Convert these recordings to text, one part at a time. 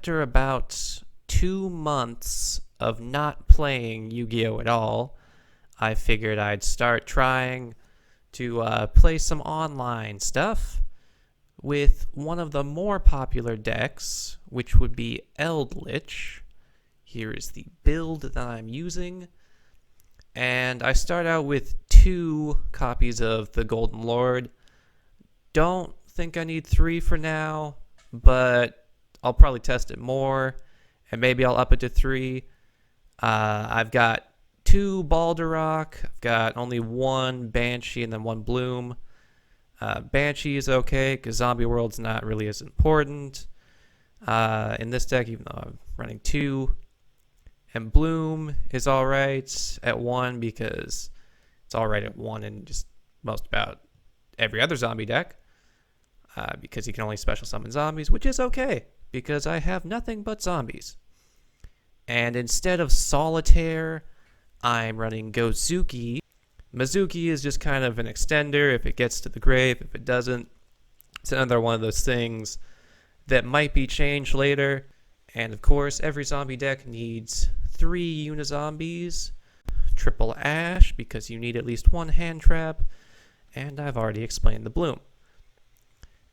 after about 2 months of not playing Yu-Gi-Oh! At all, I figured I'd start trying to play some online stuff with one of the more popular decks, which would be Eldlich. Here is the build that I'm using. And I start out with 2 copies of the Golden Lord. Don't think I need 3 for now, but I'll probably test it more, and maybe I'll up it to 3. I've got 2 Balderrock. I've got only 1 Banshee and then 1 Bloom. Banshee is okay because Zombie World's not really as important in this deck, even though I'm running 2. And Bloom is alright at 1 because it's alright at 1 in just most about every other zombie deck. Because you can only special summon zombies, which is okay because I have nothing but zombies. And instead of Solitaire, I'm running Gozuki. Mizuki is just kind of an extender if it gets to the grave. If it doesn't, it's another one of those things that might be changed later. And of course, every zombie deck needs 3 Unizombies, triple Ash because you need at least 1 hand trap, and I've already explained the Bloom.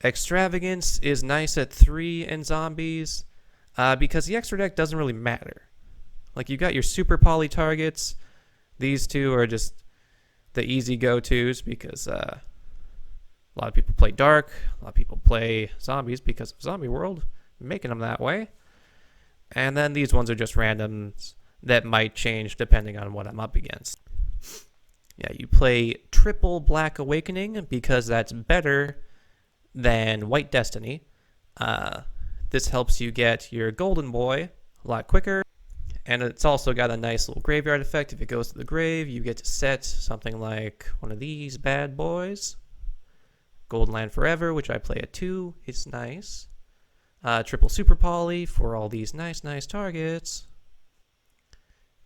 Extravagance is nice at 3 in zombies because the extra deck doesn't really matter. Like, you got your super poly targets. These 2 are just the easy go-tos because a lot of people play Dark. A lot of people play zombies because of Zombie World, making them that way. And then these ones are just randoms that might change depending on what I'm up against. Yeah, you play triple Black Awakening because that's better than White Destiny. This helps you get your Golden Boy a lot quicker. And it's also got a nice little graveyard effect. If it goes to the grave, you get to set something like one of these bad boys. Golden Land Forever, which I play at 2, is nice. Triple Super Poly for all these nice targets.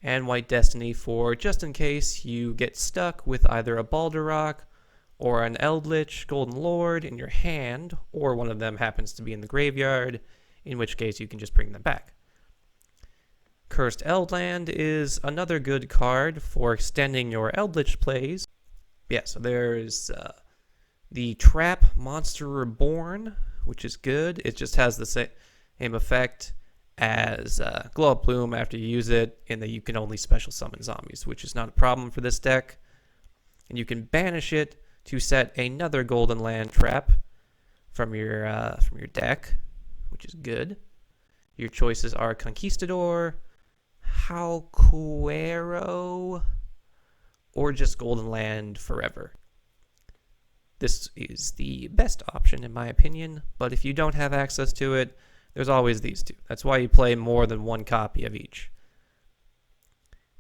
And White Destiny for just in case you get stuck with either a Balderrock or an Eldlich Golden Lord in your hand, or one of them happens to be in the graveyard, in which case you can just bring them back. Cursed Eldland is another good card for extending your Eldlich plays. Yeah, so there's the Trap Monster Reborn, which is good. It just has the same effect as Glow Up Bloom after you use it, in that you can only special summon zombies, which is not a problem for this deck. And you can banish it to set another Golden Land trap from your deck, which is good. Your choices are Conquistador, Halcuero, or just Golden Land Forever. This is the best option in my opinion, but if you don't have access to it, there's always these 2. That's why you play more than 1 copy of each.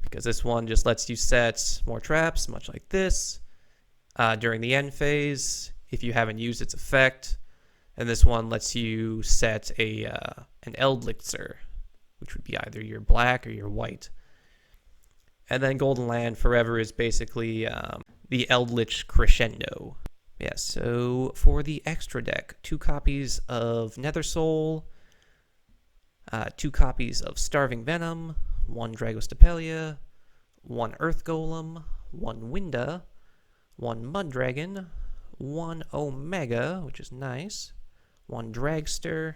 Because this one just lets you set more traps, much like this, during the end phase, if you haven't used its effect. And this one lets you set an Eldlicher, which would be either your black or your white. And then Golden Land Forever is basically the Eldlich Crescendo. Yeah, so for the extra deck, 2 copies of Nether Soul, 2 copies of Starving Venom, 1 Dragostapelia, 1 Earth Golem, 1 Winda, 1 Mud Dragon, 1 Omega, which is nice, 1 Dragster,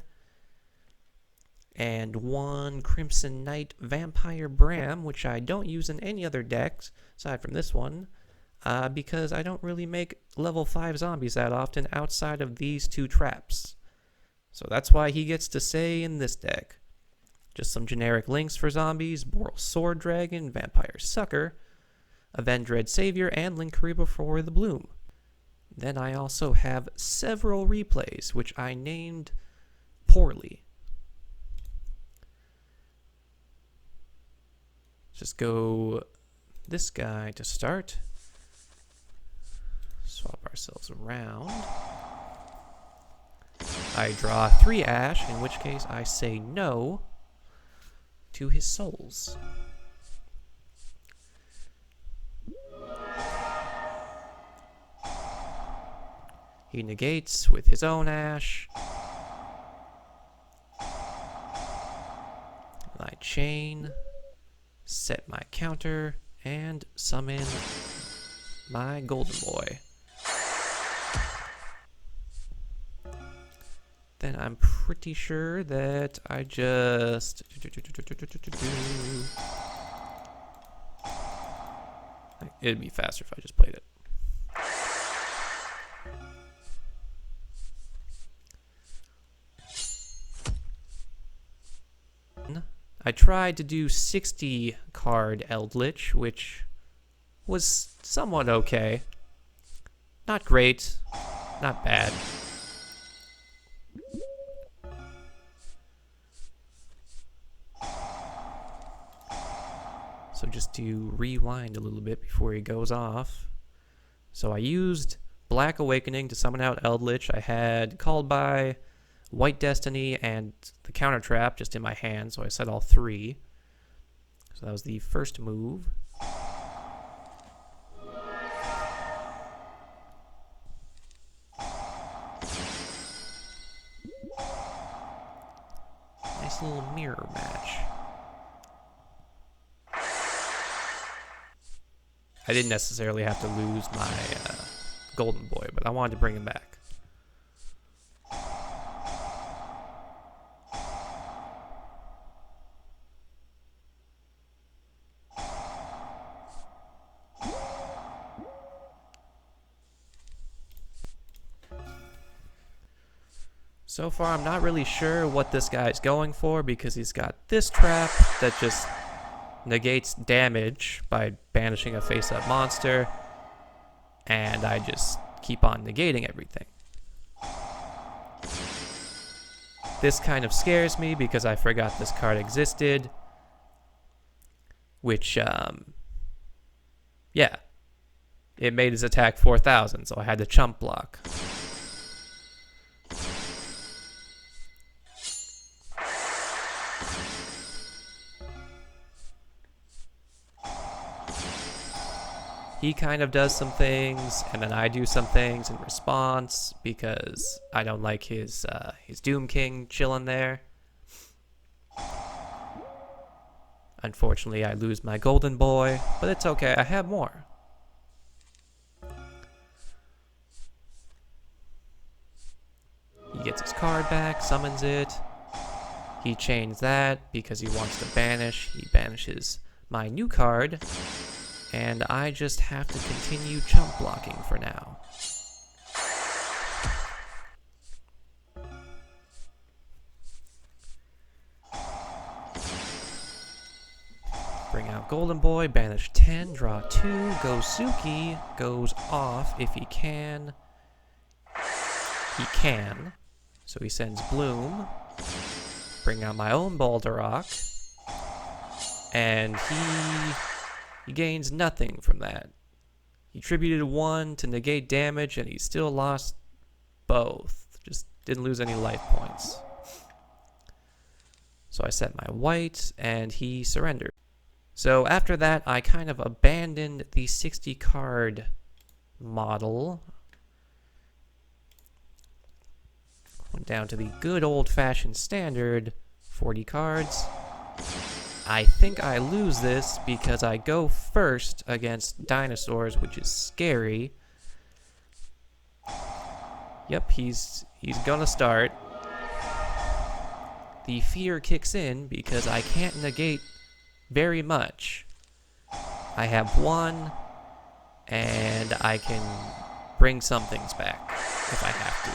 and 1 Crimson Knight Vampire Bram, which I don't use in any other decks aside from this one, because I don't really make level 5 zombies that often outside of these 2 traps. So that's why he gets to stay in this deck. Just some generic links for zombies: Boral Sword Dragon, Vampire Sucker, Avendred Savior, and Linkuriboh for the Bloom. Then I also have several replays, which I named poorly. Just go this guy to start. Swap ourselves around. I draw 3 Ash, in which case I say no to his souls. He negates with his own Ash. my chain, set my counter, and summon my golden boy. Then I'm pretty sure that I just... It'd be faster if I just played it. I tried to do 60 card Eldlich, which was somewhat okay. Not great, not bad. So just to rewind a little bit before he goes off. So I used Black Awakening to summon out Eldlich. I had Called by, White Destiny, and the Counter Trap just in my hand, so I set all three. So that was the first move. Nice little mirror match. I didn't necessarily have to lose my golden boy, but I wanted to bring him back. So far, I'm not really sure what this guy's going for because he's got this trap that just negates damage by banishing a face-up monster, and I just keep on negating everything. This kind of scares me because I forgot this card existed, which, yeah, it made his attack 4,000, so I had to chump block. He kind of does some things, and then I do some things in response because I don't like his Doom King chilling there. Unfortunately, I lose my golden boy, but it's okay, I have more. He gets his card back, summons it. He chains that because he wants to banish. He banishes my new card. And I just have to continue chump blocking for now. Bring out Golden Boy, banish 10, draw 2, Gosuki goes off if he can. He can. So he sends Bloom. Bring out my own Balderrock. And he gains nothing from that. He tributed 1 to negate damage, and he still lost both. Just didn't lose any life points. So I set my white, and he surrendered. So after that, I kind of abandoned the 60 card model. Went down to the good old-fashioned standard 40 cards. I think I lose this because I go first against Dinosaurs, which is scary. Yep, he's gonna start. The fear kicks in because I can't negate very much. I have 1, and I can bring some things back if I have to.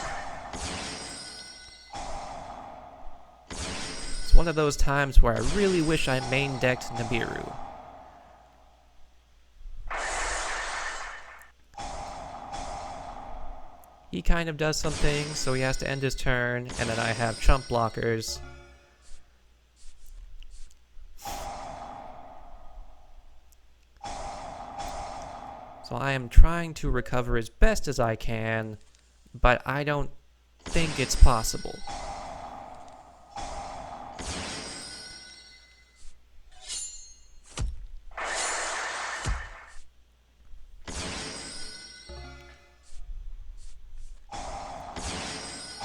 One of those times where I really wish I main decked Nibiru. He kind of does some things, so he has to end his turn, and then I have chump blockers. So I am trying to recover as best as I can, but I don't think it's possible.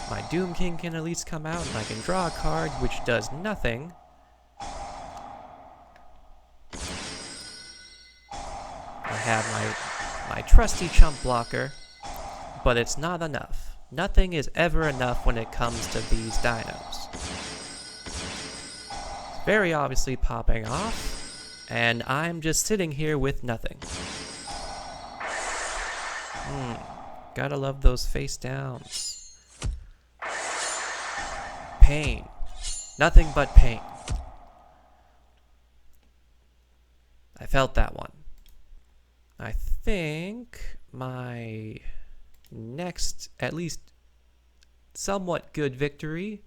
My Doom King can at least come out, and I can draw a card which does nothing. have my trusty chump blocker, but it's not enough. Nothing is ever enough when it comes to these dinos. It's very obviously popping off, and I'm just sitting here with nothing. Gotta love those face downs. Pain. Nothing but pain. I felt that one. I think my next, at least somewhat good victory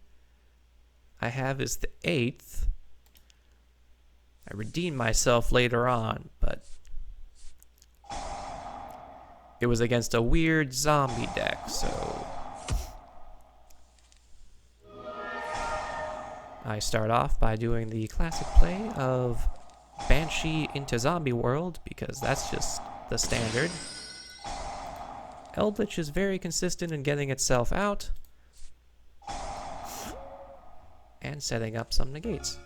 I have is the 8th. I redeemed myself later on, but it was against a weird zombie deck, so I start off by doing the classic play of Banshee into Zombie World, because that's just the standard. Eldlich is very consistent in getting itself out and setting up some negates.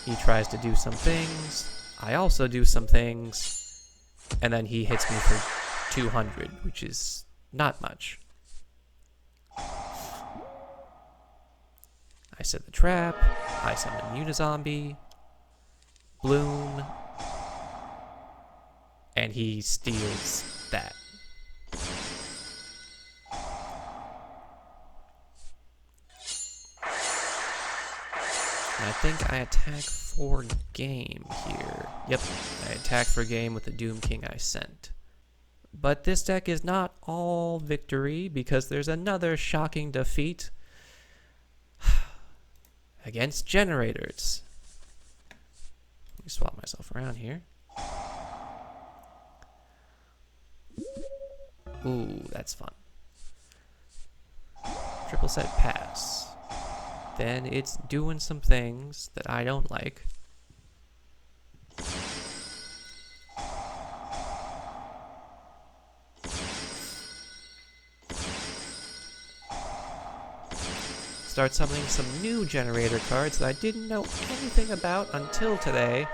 He tries to do some things, I also do some things, and then he hits me for 200, which is not much. I set the trap, I summon Unizombie, Bloom, and he steals that. And I think I attack for game here. Yep, I attack for game with the Doom King I sent. But this deck is not all victory, because there's another shocking defeat against generators. Let me swap myself around here. Ooh, that's fun. Triple set pass. Then it's doing some things that I don't like. Start summoning some new generator cards that I didn't know anything about until today.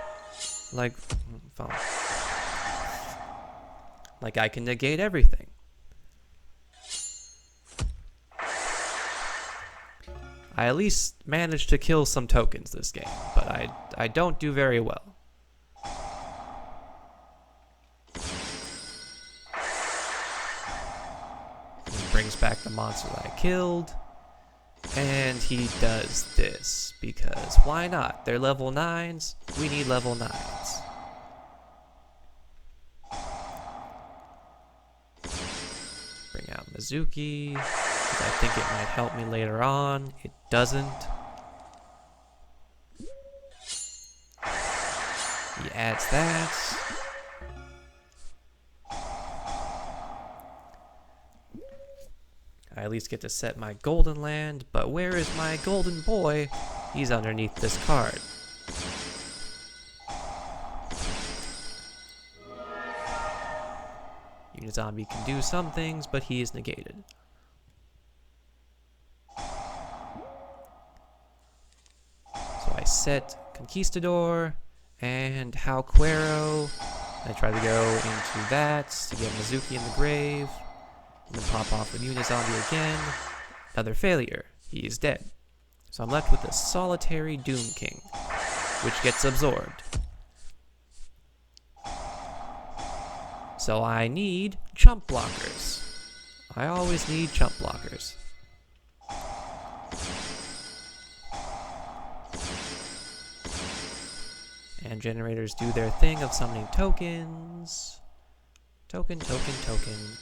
Like I can negate everything. I at least managed to kill some tokens this game, but I don't do very well. He brings back the monster that I killed. And he does this, because why not? They're level 9s, we need level 9s. Bring out Mizuki, because I think it might help me later on. It doesn't. He adds that. I at least get to set my golden land, but where is my golden boy? He's underneath this card. Unizombie can do some things, but he is negated. So I set Conquistador and Halquero. I try to go into that to get Mizuki in the grave. And then pop off with Unizombie again. Another failure. He is dead. So I'm left with a solitary Doom King, which gets absorbed. So I need chump blockers. I always need chump blockers. And generators do their thing of summoning tokens. Token, token, token.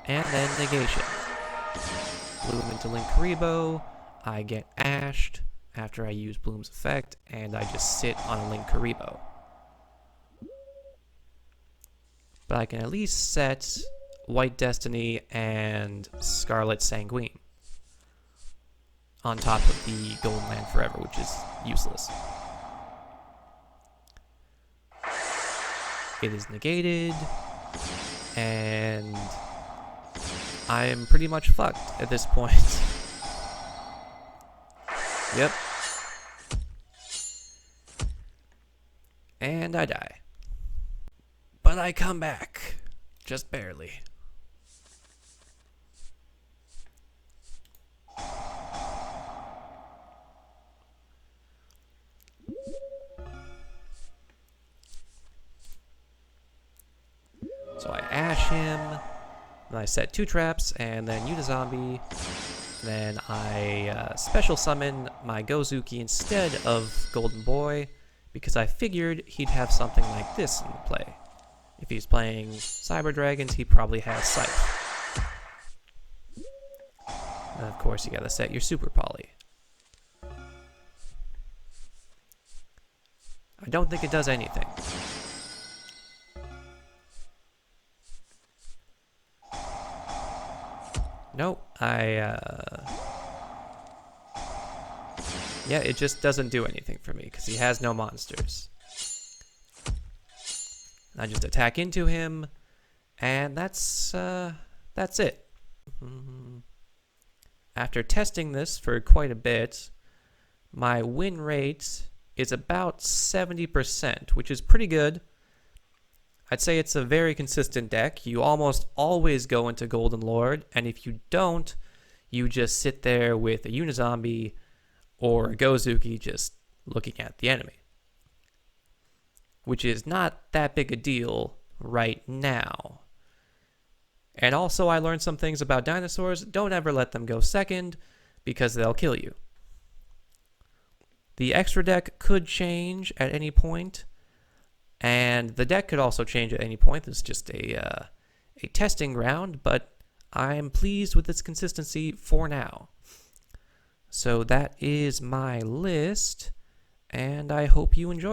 And then negation. Bloom into Linkuriboh. I get ashed after I use Bloom's effect, and I just sit on a Linkuriboh. But I can at least set White Destiny and Scarlet Sanguine on top of the Golden Land Forever, which is useless. It is negated, and I am pretty much fucked at this point. Yep. And I die. But I come back. Just barely. So I ash him, and I set 2 traps, and then Unizombie. Then I special summon my Gozuki instead of Golden Boy, because I figured he'd have something like this in play. If he's playing Cyber Dragons, he probably has Scythe. And of course, you gotta set your Super Poly. I don't think it does anything. Nope, yeah, it just doesn't do anything for me because he has no monsters. I just attack into him, and that's it. After testing this for quite a bit, my win rate is about 70%, which is pretty good. I'd say it's a very consistent deck. You almost always go into Golden Lord, and if you don't, you just sit there with a Unizombie or a Gozuki just looking at the enemy. Which is not that big a deal right now. And also, I learned some things about dinosaurs. Don't ever let them go second, because they'll kill you. The extra deck could change at any point, and the deck could also change at any point. It's just a testing ground, but I'm pleased with its consistency for now. So that is my list, and I hope you enjoyed it.